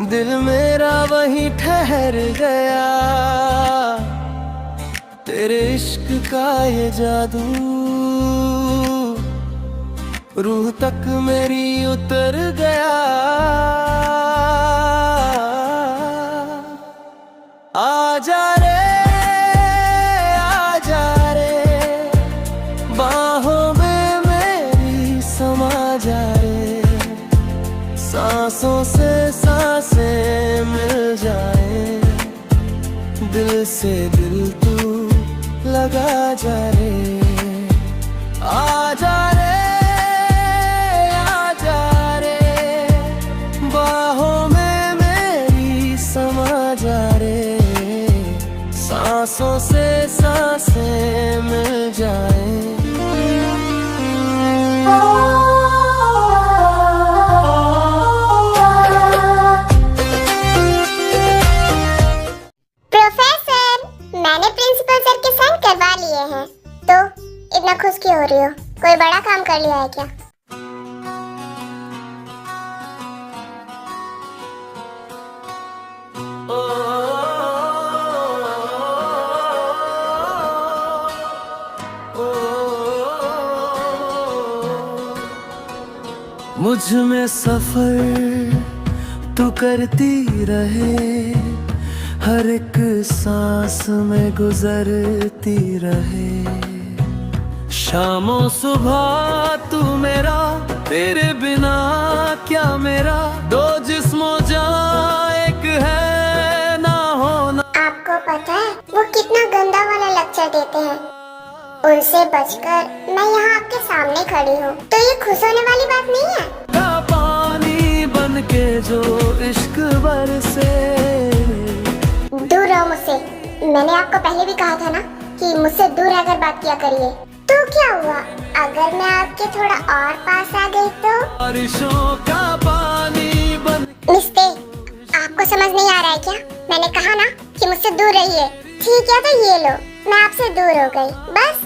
दिल मेरा वहीं ठहर गया, तेरे इश्क का ये जादू रूह तक मेरी उतर गया। आजा रे आजा रे, बाहों में मेरी समा जा रे, सांसों से सांसें मिल जाए, दिल से दिल तू लगा जा रे। आजा रे आजा रे, बाहों में मेरी समा जा रे, सांसों से सांसें मिल जाए। मैंने प्रिंसिपल सर के साइन करवा लिए हैं, तो इतना खुश क्यों हो रही हो? कोई बड़ा काम कर लिया है क्या? मुझ में सफर तू करती रहे, हर एक सांस में गुजरती रहे, शामों सुबह तू मेरा, तेरे बिना क्या मेरा, दो जिस्मों जहाँ एक है ना होना। आपको पता है वो कितना गंदा वाला लेक्चर देते हैं? उनसे बचकर मैं यहाँ आपके सामने खड़ी हूँ, तो ये खुश होने वाली बात नहीं है। पानी बन के जो इश्क बरसे। दूर रहो मुझसे। मैंने आपको पहले भी कहा था ना कि मुझसे दूर रहकर बात किया करिए। तो क्या हुआ अगर मैं आपके थोड़ा और पास आ गई तो? बारिशों का पानी बन। मिस्टेक, आपको समझ नहीं आ रहा है क्या? मैंने कहा ना कि मुझसे दूर रहिए। ठीक है तो ये लो, मैं आपसे दूर हो गई। बस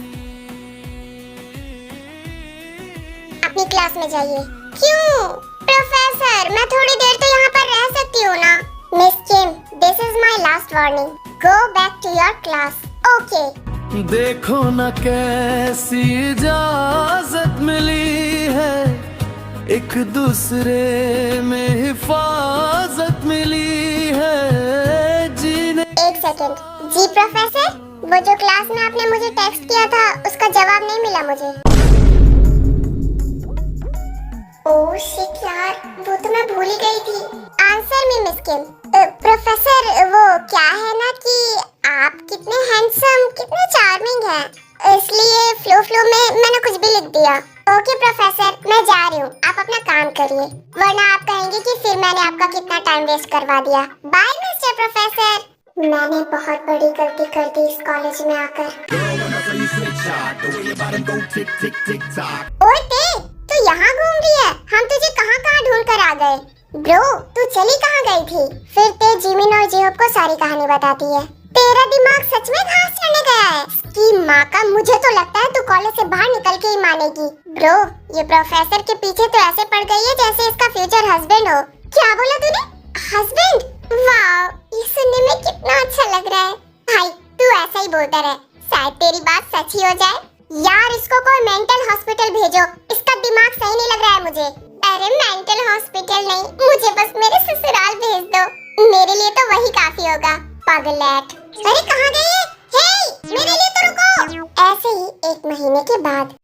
अपनी क्लास में जाइए। क्यों प्रोफेसर, मैं थोड़ी देर तो यहाँ पर रह सकती हूँ ना। Miss Kim, this is my last warning, go back to your class, okay? देखो न कैसी इजाजत मिली है, एक दूसरे में हिफाजत मिली है जीने। एक सेकंड जी प्रोफेसर, वो जो क्लास में आपने मुझे टेक्स्ट किया था उसका जवाब नहीं मिला मुझे। ओह शिट यार, वो तो मैं भूल ही गई थी। आंसर मी मिस किम। प्रोफेसर वो क्या है ना कि आप कितने हैंडसम, कितने चार्मिंग हैं, इसलिए फ्लो में मैंने कुछ भी लिख दिया। ओके प्रोफेसर, मैं जा रही हूँ, आप अपना काम करिए, वरना आप कहेंगे कि फिर मैंने आपका कितना टाइम वेस्ट करवा दिया। Bye mister professor. मैंने बहुत बड़ी गलती कर दी इस कॉलेज में आकर। ओए ते, तू यहाँ घूम रही है? हम तुझे कहाँ ढूंढ कर आ गए। ब्रो, तू चली कहाँ गई थी? फिर ते जिमिन और जेहोब को सारी कहानी बताती है। तेरा दिमाग सच में घास चढ़ने गया है कि माँ का। मुझे तो लगता है तू कॉलेज से बाहर निकल के ही मानेगी। ब्रो, ये प्रोफेसर के पीछे तो ऐसे पड़ गई है जैसे इसका फ्यूचर हस्बैंड हो। क्या बोला तूने? हस्बैंड? वाह, ये सुनने में कितना अच्छा लग रहा है। भाई तू ऐसा ही बोलता रहे, शायद तेरी बात सच ही हो जाए। यार इसको कोई मेंटल हॉस्पिटल भेजो, इसका दिमाग सही नहीं लग रहा है मुझे। अरे मेंटल हॉस्पिटल नहीं, मुझे बस मेरे ससुराल भेज दो, मेरे लिए तो वही काफी होगा। पागलैट। अरे कहाँ गई है? हे, मेरे लिए तो रुको। ऐसे ही 1 महीने के बाद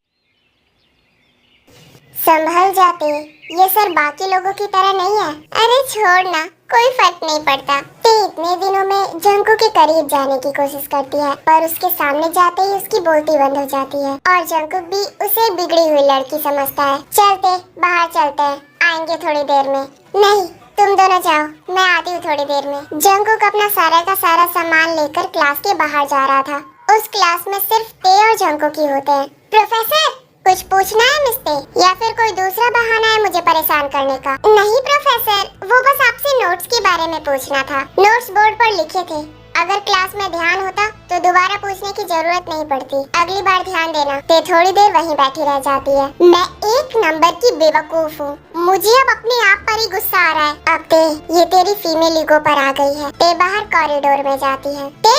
संभल जाते, ये सर बाकी लोगों की तरह नहीं है। अरे छोड़ ना, कोई फर्क नहीं पड़ता। ते इतने दिनों में जंकू के करीब जाने की कोशिश करती है, पर उसके सामने जाते ही उसकी बोलती बंद हो जाती है और जंकू भी उसे बिगड़ी हुई लड़की समझता है। चलते बाहर चलते हैं, आएंगे थोड़ी देर में। नहीं, तुम दोनों जाओ, मैं आती हूँ थोड़ी देर में। जंकू अपना सारा का सारा सामान लेकर क्लास के बाहर जा रहा था। उस क्लास में सिर्फ ते और जंकू की होते हैं। प्रोफेसर, कुछ पूछना है मिस्ते, या फिर कोई दूसरा बहाना है मुझे परेशान करने का? नहीं प्रोफेसर, वो बस आपसे नोट्स के बारे में पूछना था। नोट्स बोर्ड पर लिखे थे, अगर क्लास में ध्यान होता तो दोबारा पूछने की जरूरत नहीं पड़ती। अगली बार ध्यान देना। ते थोड़ी देर वहीं बैठी रह जाती है। मैं एक नंबर की बेवकूफ हूँ। मुझे अब अपने आप पर ही गुस्सा आ रहा है। अब ते, ये तेरी फीमेल ईगो पर आ गई है। ते बाहर कॉरिडोर में जाती है। ते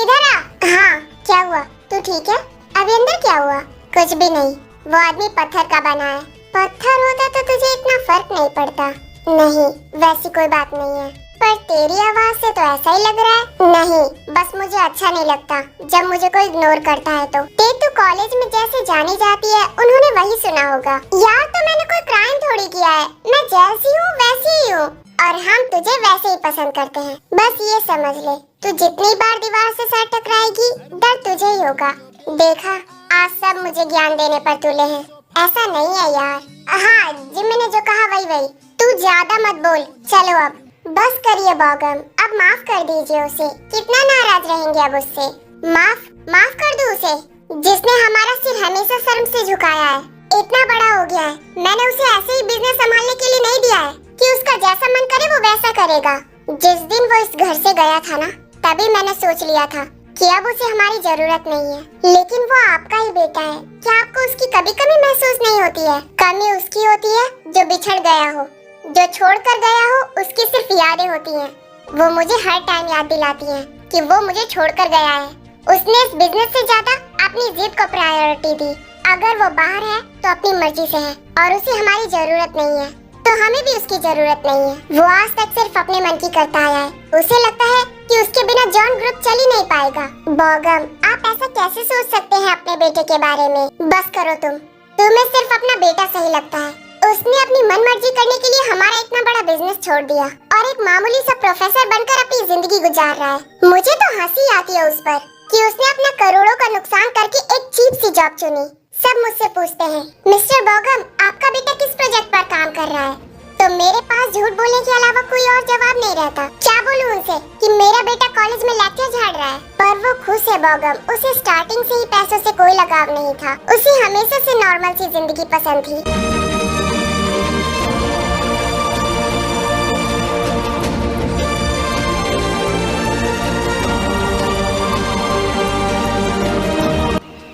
इधर आ। हाँ क्या हुआ, तू ठीक है? अभी अंदर क्या हुआ? कुछ भी नहीं, वो आदमी पत्थर का बना है। पत्थर होता तो तुझे इतना फर्क नहीं पड़ता। नहीं वैसी कोई बात नहीं है, पर तेरी आवाज से तो ऐसा ही लग रहा है। नहीं, बस मुझे अच्छा नहीं लगता जब मुझे कोई इग्नोर करता है तो। तू कॉलेज में जैसे जानी जाती है, उन्होंने वही सुना होगा। यार तो मैंने कोई क्राइम थोड़ी किया है, मैं जैसी हूँ वैसी ही हूँ, और हम तुझे वैसे ही पसंद करते हैं। बस ये समझ ले, तू जितनी बार दीवार से सर टकराएगी, दर्द तुझे ही होगा। देखा, आज सब मुझे ज्ञान देने पर तुले हैं। ऐसा नहीं है यार। हाँ, जिम्मी ने जो कहा वही। तू ज्यादा मत बोल। चलो अब बस करिए बॉगम, अब माफ कर दीजिए उसे। कितना नाराज रहेंगे अब उससे। माफ कर दो उसे, जिसने हमारा सिर हमेशा शर्म से झुकाया है। इतना बड़ा हो गया है, मैंने उसे ऐसे ही बिजनेस संभालने के लिए नहीं दिया है कि उसका जैसा मन करे वो वैसा करेगा। जिस दिन वो इस घर से गया था ना, तभी मैंने सोच लिया था कि अब उसे हमारी जरूरत नहीं है। लेकिन वो आपका ही बेटा है। क्या आपको उसकी कभी कमी महसूस नहीं होती है? कमी उसकी होती है जो बिछड़ गया हो, जो छोड़कर गया हो। उसकी सिर्फ यादें होती हैं। वो मुझे हर टाइम याद दिलाती हैं कि वो मुझे छोड़कर गया है। उसने इस बिजनेस से ज्यादा अपनी जिद को प्रायोरिटी दी। अगर वो बाहर है तो अपनी मर्जी से है, और उसे हमारी जरूरत नहीं है, तो हमें भी उसकी जरूरत नहीं है। वो आज तक सिर्फ अपने मन की करता आया है। उसे लगता है कि उसके बिना जॉन ग्रुप चल ही नहीं पाएगा। बॉगम, आप ऐसा कैसे सोच सकते हैं अपने बेटे के बारे में? बस करो तुम्हें सिर्फ अपना बेटा सही लगता है। उसने अपनी मन मर्जी करने के लिए हमारा इतना बड़ा बिजनेस छोड़ दिया और एक मामूली सा प्रोफेसर बनकर अपनी जिंदगी गुजार रहा है। मुझे तो हंसी आती है उस पर कि उसने अपना करोड़ों का नुकसान करके एक चीप सी जॉब चुनी। सब मुझसे पूछते हैं, मिस्टर बॉगम, आपका बेटा किस प्रोजेक्ट पर काम कर रहा है? तो मेरे पास झूठ बोलने के अलावा कोई और जवाब नहीं रहता। क्या बोलूं उनसे कि मेरा बेटा कॉलेज में लेक्चर झाड़ रहा है? पर वो खुश है बॉगम। उसे स्टार्टिंग से ही पैसों से कोई लगाव नहीं था। उसे हमेशा से नॉर्मल सी जिंदगी पसंद थी।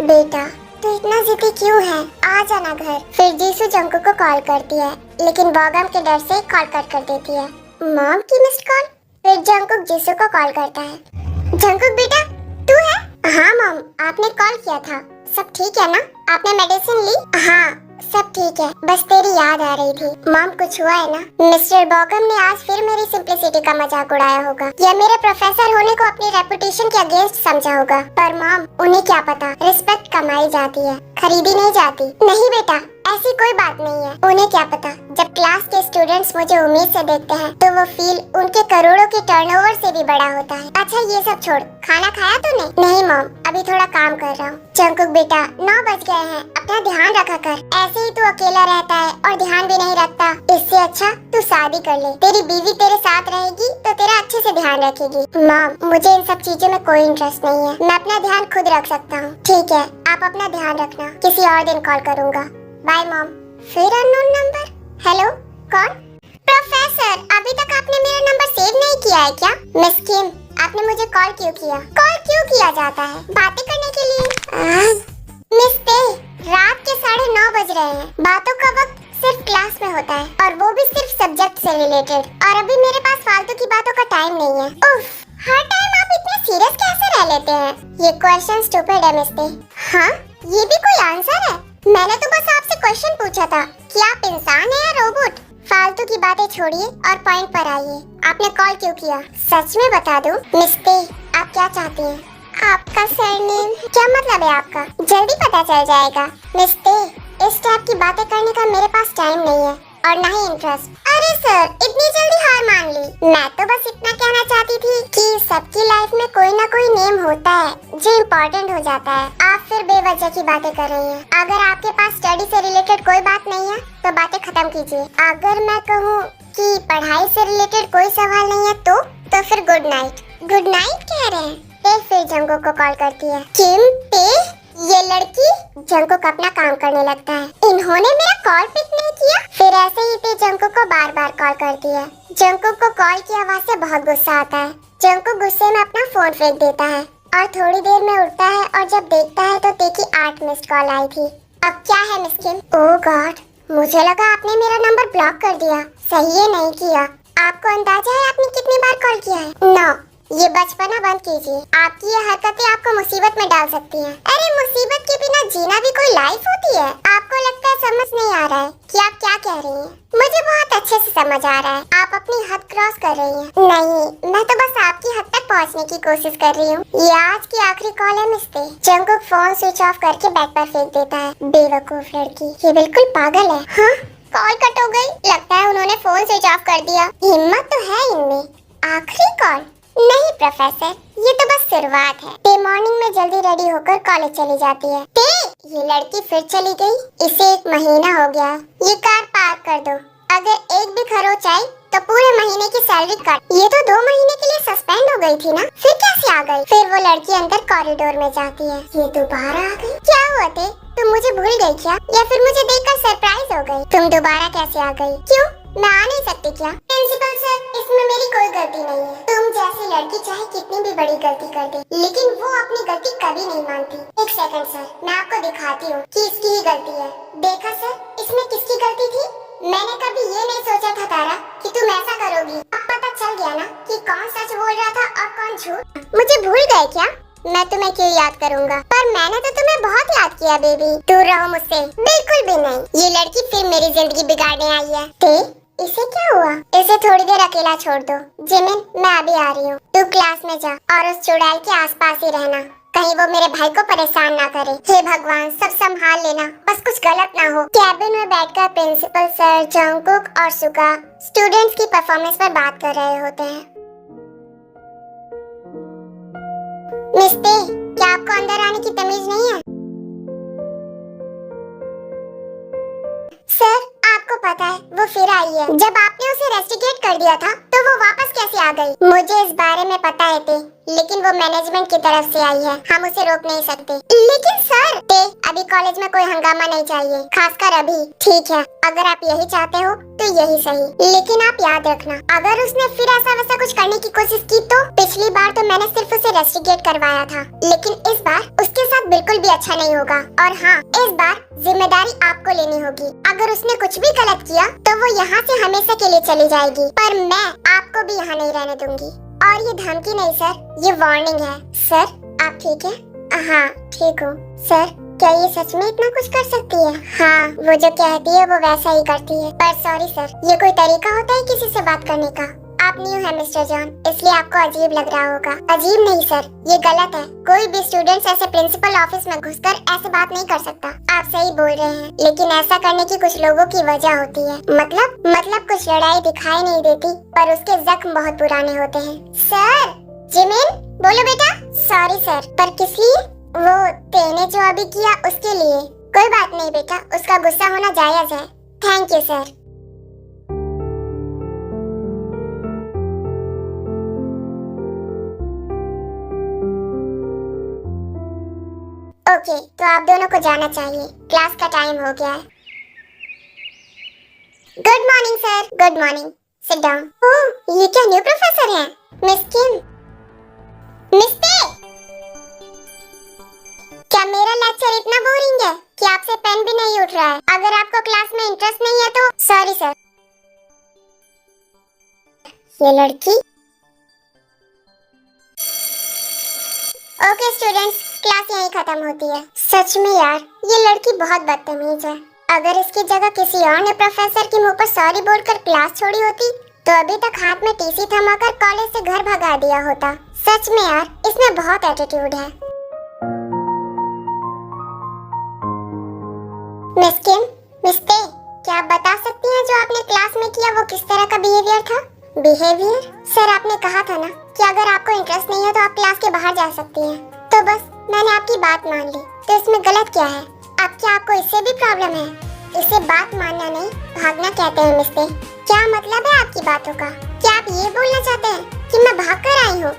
बेटा, तू इतना जिद्दी क्यों है? आ जाना घर। फिर जीसू जंकुक को कॉल करती है, लेकिन बॉगम के डर से कॉल कट कर देती है। मॉम की मिस्ड कॉल। फिर जंकुक जीसू को कॉल करता है। जंकुक बेटा, तू है? हाँ मॉम, आपने कॉल किया था। सब ठीक है ना? आपने मेडिसिन ली? हाँ सब ठीक है, बस तेरी याद आ रही थी। मॉम, कुछ हुआ है ना? मिस्टर बॉगम ने आज फिर मेरी सिंप्लिसिटी का मजाक उड़ाया होगा, या मेरे प्रोफेसर होने को अपनी रेपुटेशन के अगेंस्ट समझा होगा। पर मॉम, उन्हें क्या पता, रिस्पेक्ट कमाई जाती है, खरीदी नहीं जाती। नहीं बेटा, ऐसी कोई बात नहीं है। उन्हें क्या पता, जब क्लास के स्टूडेंट्स मुझे उम्मीद से देखते हैं तो वो फील उनके करोड़ों के टर्नओवर से भी बड़ा होता है। अच्छा ये सब छोड़, खाना खाया तूने? नहीं मॉम, अभी थोड़ा काम कर रहा हूँ। जंकुक बेटा, 9 बज गए हैं, अपना ध्यान रखा कर। ऐसे ही तू अकेला रहता है और ध्यान भी नहीं रखता। इससे अच्छा तू शादी कर ले, तेरी बीवी तेरे साथ रहेगी तो तेरा अच्छे से ध्यान रखेगी। मॉम, मुझे इन सब चीजों में कोई इंटरेस्ट नहीं है, मैं अपना ध्यान खुद रख सकता हूँ। ठीक है, आप अपना ध्यान रखना, किसी और दिन कॉल करूँगा। Bye mom. फिर अननोन नंबर। हेलो, कौन? प्रोफेसर, अभी तक आपने मेरा नंबर सेव नहीं किया है क्या? मिस किम, आपने मुझे कॉल क्यों किया? कॉल क्यों किया जाता है? बातें करने के लिए। मिस ते, रात के 9:30 बज रहे हैं। बातों का वक्त सिर्फ क्लास में होता है, और वो भी सिर्फ सब्जेक्ट से रिलेटेड। और अभी मेरे पास फालतू की बातों का टाइम नहीं है। उफ, हर टाइम आप इतने सीरियस कैसे रह लेते हैं? ये क्वेश्चन स्टूपिड है मिस ते। हाँ, ये भी कोई आंसर है? मैंने तो बस आपसे क्वेश्चन पूछा था कि आप इंसान हैं या रोबोट। फालतू की बातें छोड़िए और पॉइंट पर आइए। आपने कॉल क्यों किया? सच में बता दूं, मिस ते, आप क्या चाहती हैं? आपका सरनेम क्या मतलब है आपका? जल्दी पता चल जाएगा। मिस ते, इस टाइप की बातें करने का मेरे पास टाइम नहीं है और न ही इंटरेस्ट। अरे सर, इतनी जल्दी हार मान ली? मैं तो बस इतना कहना चाहती थी कि सबकी लाइफ में कोई ना कोई नेम होता है जो इम्पोर्टेंट हो जाता है। आप फिर बेवजह की बातें कर रही हैं। अगर आपके पास स्टडी से रिलेटेड कोई बात नहीं है तो बातें खत्म कीजिए। अगर मैं कहूँ कि पढ़ाई से रिलेटेड कोई सवाल नहीं है तो फिर गुड नाइट। गुड नाइट कह रहे हैं? फिर जंकुक को कॉल करती है। किम पे, ये लड़की। जंकुक अपना काम करने लगता है। इन्होंने मेरा कॉल पिक नहीं किया। फिर ऐसे ही पे जंकुक को बार बार कॉल करती है। जंकुक को कॉल की आवाज से बहुत गुस्सा आता है। जंकुक गुस्से में अपना फोन फेंक देता है और थोड़ी देर में उठता है और जब देखता है तो ते की 8 मिस्ड कॉल आई थी। अब क्या है मिस किम? ओह गॉड, मुझे लगा आपने मेरा नंबर ब्लॉक कर दिया। सही है, नहीं किया। आपको अंदाजा है आपने कितनी बार कॉल किया है? नो, ये बचपना बंद कीजिए। आपकी ये हरकतें आपको मुसीबत में डाल सकती हैं। अरे मुसीबत के बिना जीना भी कोई लाइफ होती है? आपको लगता है समझ नहीं आ रहा है कि आप क्या कह रही हैं। मुझे बहुत अच्छे से समझ आ रहा है, आप अपनी हद क्रॉस कर रही हैं। नहीं, मैं तो बस आपकी हद तक पहुंचने की कोशिश कर रही हूँ। ये आज की आखिरी कॉल है मिस्ते। जंकुक फोन स्विच ऑफ करके बेड पर फेंक देता है। बेवकूफ लड़की, ये बिल्कुल पागल है। हाँ, कॉल कट हो गई। लगता है उन्होंने फोन स्विच ऑफ कर दिया। हिम्मत तो है इनमें। आखिरी कॉल? नहीं प्रोफेसर, ये तो बस शुरुआत है। ते मॉर्निंग में जल्दी रेडी होकर कॉलेज चली जाती है। ते, ये लड़की फिर चली गई। इसे 1 महीना हो गया। ये कार पार्क कर दो। अगर एक भी खरोच आई तो पूरे महीने की सैलरी कट। ये तो 2 महीने के लिए सस्पेंड हो गई थी ना, फिर कैसे आ गई? फिर वो लड़की अंदर कॉरिडोर में जाती है। ये दोबारा आ गई। क्या हुआ थे? तुम मुझे भूल गई क्या, या फिर मुझे देखकर सरप्राइज हो गई? तुम दोबारा कैसे आ गई? क्यों, मैं आ नहीं सकती क्या? प्रिंसिपल सर, इसमें मेरी कोई गलती नहीं है। तुम जैसी लड़की चाहे कितनी भी बड़ी गलती कर दे, लेकिन वो अपनी गलती कभी नहीं मानती। 1 सेकंड सर, मैं आपको दिखाती हूँ कि इसकी ही गलती है। देखा सर, इसमें किसकी गलती थी? मैंने कभी ये नहीं सोचा था तारा कि तुम ऐसा करोगी। अब पता चल गया ना कि कौन सच बोल रहा था और कौन झूठ। मुझे भूल गए क्या? मैं तुम्हें क्यों याद करूंगा? पर मैंने तो तुम्हें बहुत याद किया बेबी। दूर रहो मुझसे। बिल्कुल भी नहीं। ये लड़की फिर मेरी जिंदगी बिगाड़ने आई है। ते, इसे क्या हुआ? इसे थोड़ी देर अकेला छोड़ दो। जिमिन, मैं अभी आ रही हूँ। तू क्लास में जा और उस चुड़ैल के आसपास ही रहना, कहीं वो मेरे भाई को परेशान ना करे। हे भगवान, सब संभाल लेना, बस कुछ गलत ना हो। कैबिन में बैठकर प्रिंसिपल सर, जंकुक और सुगा स्टूडेंट्स की परफॉर्मेंस पर बात कर रहे होते हैं। मिस्ते, क्या आपको अंदर आने की तमीज नहीं है? सर, आपको पता है वो फिर आई है। जब आपने उसे रेस्टिकेट कर दिया था तो वो वापस कैसे आ गई? मुझे इस बारे में पता है ते, लेकिन वो मैनेजमेंट की तरफ से आई है, हम उसे रोक नहीं सकते। लेकिन सर, ते, अभी कॉलेज में कोई हंगामा नहीं चाहिए, खासकर अभी। ठीक है, अगर आप यही चाहते हो तो यही सही, लेकिन आप याद रखना, अगर उसने फिर ऐसा वैसा कुछ करने की कोशिश की तो। पिछली बार तो मैंने सिर्फ उसे रेस्टिकेट करवाया था, लेकिन इस बार उसके साथ बिल्कुल भी अच्छा नहीं होगा। और हाँ, इस बार जिम्मेदारी आपको लेनी होगी। अगर उसने कुछ भी गलत किया तो वो यहाँ से हमेशा के लिए चली जाएगी, पर मैं आपको भी यहाँ नहीं रहने दूंगी। और ये धमकी नहीं सर, ये वार्निंग है। सर, आप ठीक है? हाँ ठीक हूँ। सर, क्या ये सच में इतना कुछ कर सकती है? हाँ, वो जो कहती है वो वैसा ही करती है। पर सॉरी सर, ये कोई तरीका होता है किसी से बात करने का? आप न्यू है मिस्टर जॉन, इसलिए आपको अजीब लग रहा होगा। अजीब नहीं सर, ये गलत है। कोई भी स्टूडेंट ऐसे प्रिंसिपल ऑफिस में घुसकर ऐसे बात नहीं कर सकता। आप सही बोल रहे हैं, लेकिन ऐसा करने की कुछ लोगों की वजह होती है। मतलब कुछ लड़ाई दिखाई नहीं देती, पर उसके जख्म बहुत पुराने होते हैं। सर, जिमिन, बोलो बेटा। सॉरी सर, पर किस लिए? वो तेने जो अभी किया उसके लिए। कोई बात नहीं बेटा, उसका गुस्सा होना जायज है। Thank you sir. ओके, तो आप दोनों को जाना चाहिए, क्लास का टाइम हो गया है। Good morning sir. Good morning, sit down. Oh, ये क्या न्यू प्रोफेसर हैं? Miss Kim. मिस्ते, क्या मेरा लेक्चर इतना बोरिंग है कि आपसे पेन भी नहीं उठ रहा है? अगर आपको क्लास में इंटरेस्ट नहीं है तो सॉरी सर। ये लड़की। ओके स्टूडेंट्स, क्लास यहीं खत्म होती है। सच में यार, ये लड़की बहुत बदतमीज है। अगर इसकी जगह किसी और ने प्रोफेसर के मुंह पर सॉरी बोलकर क्लास छोड़ी होती तो अभी तक हाथ में टीसी थमाकर कॉलेज से घर भगा दिया होता। सच में यार, इसमें बहुत एटीट्यूड है। मिस किम, मिस्ते, क्या आप बता सकती हैं जो आपने क्लास में किया वो किस तरह का बिहेवियर था? बिहेवियर? सर, आपने कहा था ना कि अगर आपको इंटरेस्ट नहीं है तो आप क्लास के बाहर जा सकती हैं। तो बस मैंने आपकी बात मान ली, तो इसमें गलत क्या है? अब क्या आपको इससे भी प्रॉब्लम है? इसे बात मानना नहीं, भागना कहते हैं मिस्ते। क्या मतलब है आपकी बातों का? क्या आप ये बोलना चाहते हैं कि मैं भाग कर आई हूँ?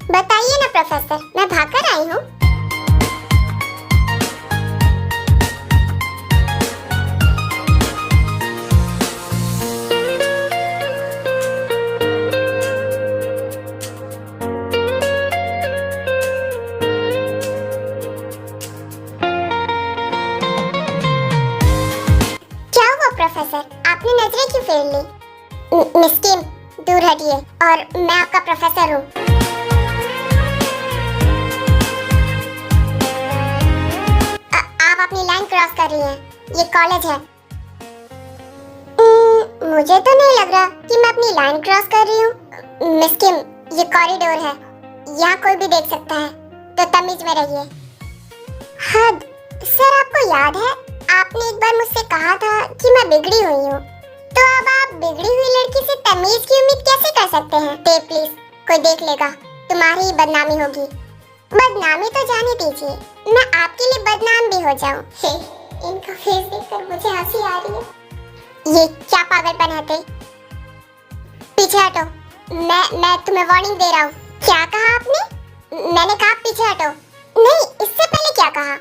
बताइए ना प्रोफेसर, मैं भाग कर आई हूँ? हटिए, और मैं आपका प्रोफेसर हूँ। आप अपनी लाइन क्रॉस कर रही हैं। ये कॉलेज है। मुझे तो नहीं लग रहा कि मैं अपनी लाइन क्रॉस कर रही हूँ। मिस किम, ये कॉरिडोर है, यहाँ कोई भी देख सकता है, तो तमीज में रहिए। हद, सर आपको याद है आपने एक बार मुझसे कहा था कि मैं बिगड़ी हुई हूँ, तो अब आप बिगड़ी हुई लड़की से तमीज की उम्मीद कैसे कर सकते हैं? प्लीज, कोई देख लेगा, तुम्हारी ही बदनामी होगी। बदनामी तो जाने दीजिए, मैं आपके लिए बदनाम भी हो जाऊं। इनका फेस देखकर मुझे हंसी आ रही है। ये क्या पागलपन है? पीछे हटो, मैं तुम्हें वार्निंग दे रहा हूँ। क्या कहा आपने? मैंने कहा पीछे हटो। नहीं, इससे पहले क्या कहा?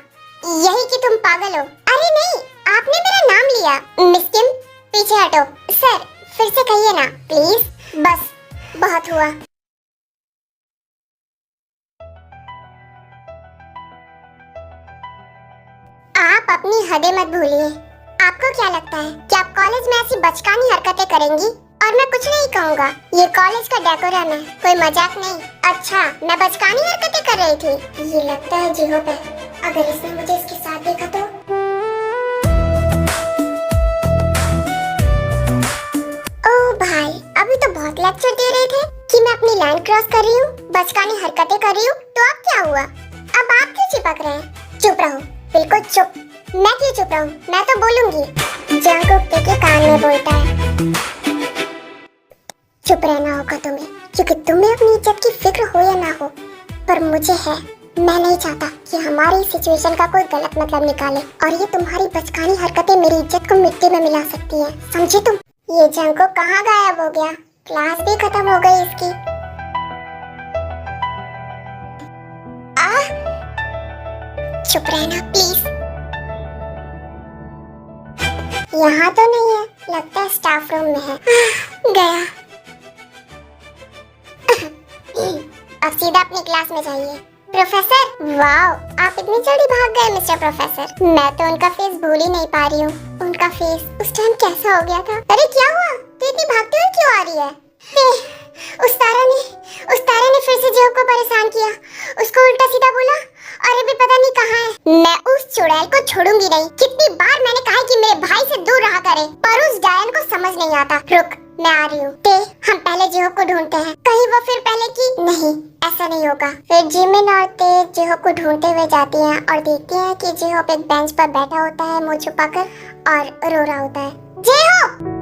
यही कि तुम पागल हो। अरे नहीं, आपने मेरा नाम लिया। मिस किम, पीछे हटो। सर, फिर से कहिए ना प्लीज। बस, बहुत हुआ। आप अपनी हदें मत भूलिए। आपको क्या लगता है कि आप कॉलेज में ऐसी बचकानी हरकतें करेंगी और मैं कुछ नहीं कहूँगा? ये कॉलेज का डेकोरम है, कोई मजाक नहीं। अच्छा, मैं बचकानी हरकतें कर रही थी? ये लगता है जिहो पे। अगर इसने मुझे इसके साथ देखा तो? ओह भाई, अभी तो बहुत लेक्चर दे रहे थे कि मैं अपनी लाइन क्रॉस कर रही हूँ, बचकानी हरकतें कर रही हूँ, तो अब क्या हुआ? अब आप क्यों चिपक रहे हैं? चुप रहो, बिल्कुल चुप। मैं क्यों चुप रहूं? मैं तो बोलूंगी। जंगकुक के कान में बोलता है। चुप रहना होगा तुम्हें, क्योंकि तुम्हें अपनी इज्जत की फिक्र हो या ना हो, पर मुझे है। मैं नहीं चाहता कि हमारी सिचुएशन का कोई गलत मतलब निकाले, और ये तुम्हारी बचकानी हरकतें मेरी इज्जत को मिट्टी में मिला सकती हैं, समझे तुम? ये जंगकुक कहाँ गायब हो गया? क्लास भी खत्म हो गई इसकी। चुप रहना प्लीज। यहाँ तो नहीं है, लगता है स्टाफ रूम में है। गया। अब सीधा अपनी क्लास में जाइए। प्रोफेसर, वाओ, आप इतनी जल्दी भाग गए मिस्टर प्रोफेसर। मैं तो उनका फेस भूल ही नहीं पा रही हूँ। उनका फेस उस टाइम कैसा हो गया था? अरे क्या हुआ? तू इतनी भागते हुए क्यों आ रही है? उस तारा ने फिर से जिहो को परेशान किया। उसको उल्टा सीधा बोला और अभी पता नहीं कहाँ है। मैं उस चुड़ैल को छोड़ूंगी नहीं। कितनी बार मैंने कहा कि मेरे भाई से दूर रहा करे, पर उस डायन को समझ नहीं आता। रुक, मैं आ रही हूँ। हम पहले जिहो को ढूंढते हैं, कहीं वो फिर पहले की नहीं। ऐसा नहीं होगा। फिर जिमिन और ते जिहो को ढूंढते हुए जाती हैं और देखती हैं कि जिहो एक बेंच पर बैठा होता है, मुंह छुपाकर, और रो रहा होता है। जिहो!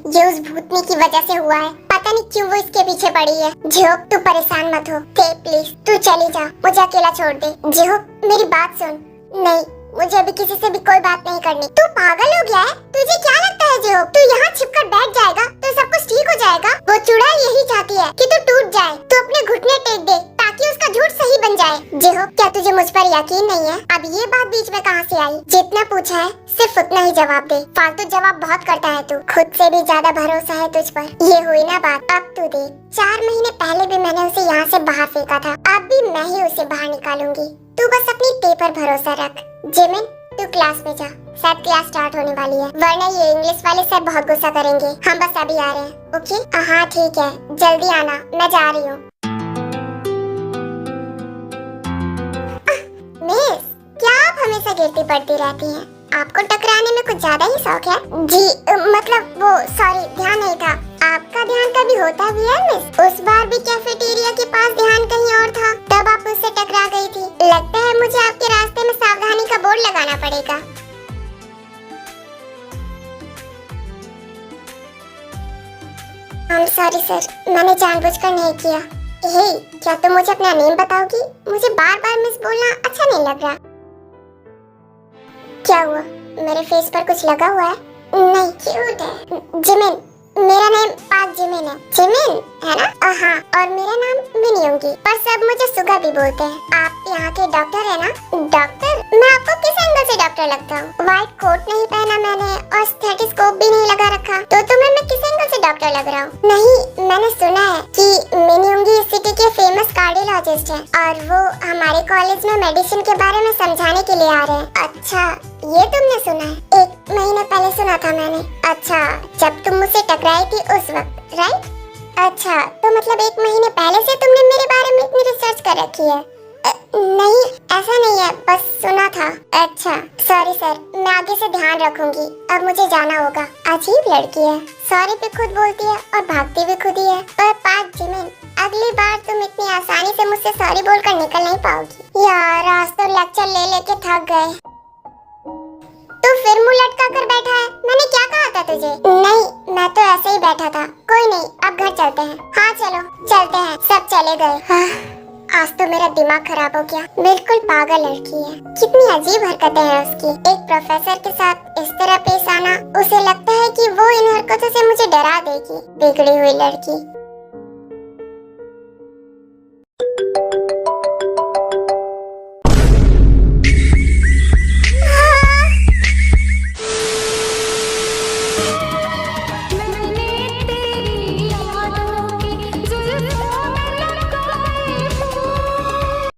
ये उस भूतनी की वजह से हुआ है। पता नहीं क्यों वो इसके पीछे पड़ी है। जिहो, तू परेशान मत हो। प्लीज, तू चली जा, मुझे अकेला छोड़ दे। जिहो, मेरी बात सुन। नहीं, मुझे अभी किसी से भी कोई बात नहीं करनी। तू पागल हो गया है? तुझे क्या लगता है जिहो, तू यहाँ छिपकर बैठ जाएगा तो सब कुछ ठीक हो जाएगा? वो चुड़ैल यही चाहती है कि तू टूट जाए, तू अपने घुटने टेक दे ताकि उसका झूठ सही बन जाए। जिहो, क्या तुझे मुझ पर यकीन नहीं है? अब ये बात बीच में कहाँ से आई? जितना पूछा है सिर्फ उतना ही जवाब दे। फालतू जवाब बहुत करता है तू। खुद से भी ज्यादा भरोसा है तुझ पर। ये हुई ना बात। अब तू देख, 4 महीने पहले भी मैंने उसे यहाँ से बाहर फेंका था, अब भी मैं ही उसे बाहर निकालूंगी। तू बस अपनी ते पर भरोसा रख। जिमिन, तू क्लास में जा, शायद क्लास स्टार्ट होने वाली है, वरना ये इंग्लिश वाले सर बहुत गुस्सा करेंगे। हम बस अभी आ रहे हैं। ओके? हाँ ठीक है, जल्दी आना, मैं जा रही हूँ। मिस, क्या आप हमेशा गिरती पड़ती रहती हैं? आपको टकराने में कुछ ज्यादा ही शौक है? जी, मतलब वो सॉरी, ध्यान नहीं था। आपका ध्यान कभी होता भी है मिस? उस बार भी कैफेटेरिया के पास ध्यान कहीं और था, तब आप उससे टकरा गई थी। लगता है मुझे आपके रास्ते में सावधानी का बोर्ड लगाना पड़ेगा। सॉरी सर, मैंने जानबूझकर नहीं किया। हे, क्या तुम मुझे अपना नेम बताओगी? मुझे बार बार मिस बोलना अच्छा नहीं लग रहा। क्या हुआ? मेरे फेस पर कुछ लगा हुआ है? नहीं, क्यूट है। जिमिन, मेरा नाम पाक जिमिन है। जिमिन है ना? हाँ, और मेरा नाम मिनियोंगी, पर सब मुझे सुगा भी बोलते हैं। आप यहाँ के डॉक्टर है ना? डॉक्टर? मैं आपको किस एंगल से डॉक्टर लगता हूँ? व्हाइट कोट नहीं पहना मैंने और स्टेथोस्कोप भी नहीं लगा रखा, तो तुम्हें मैं किस एंगल से डॉक्टर लग रहा हूँ? नहीं, मैंने सुना है कि मिनियोंगी इस यूनिवर्सिटी के फेमस कार्डियोलॉजिस्ट हैं और वो हमारे कॉलेज में मेडिसिन के बारे में समझाने के लिए आ रहे हैं। अच्छा, ये तुमने सुना है? 1 महीने पहले सुना था मैंने। अच्छा, जब तुम मुझसे टकराई थी उस वक्त, राइट? अच्छा, तो मतलब 1 महीने पहले से तुमने मेरे बारे में इतनी रिसर्च कर रखी है? नहीं, ऐसा नहीं है, बस सुना था। अच्छा, सॉरी सर, मैं आगे से ध्यान रखूंगी। अब मुझे जाना होगा। अजीब लड़की है, सॉरी भी खुद बोलती है और भागती भी खुद ही है। पर पार्क जिमिन, अगली बार तुम इतनी आसानी से मुझसे सॉरी बोलकर निकल नहीं पाओगी। यार, आज तो लेक्चर ले लेके थक गए। तू फिर मुंह लटका कर बैठा है? मैंने क्या कहा था तुझे? नहीं, मैं तो ऐसे ही बैठा था। कोई नहीं, अब घर चलते हैं। हाँ चलो, चलते हैं। सब चले गए। हाँ, आज तो मेरा दिमाग खराब हो गया। बिल्कुल पागल लड़की है, कितनी अजीब हरकतें हैं उसकी। एक प्रोफेसर के साथ इस तरह पेश आना, उसे लगता है कि वो इन हरकतों से मुझे डरा देगी। बिगड़ी हुई लड़की।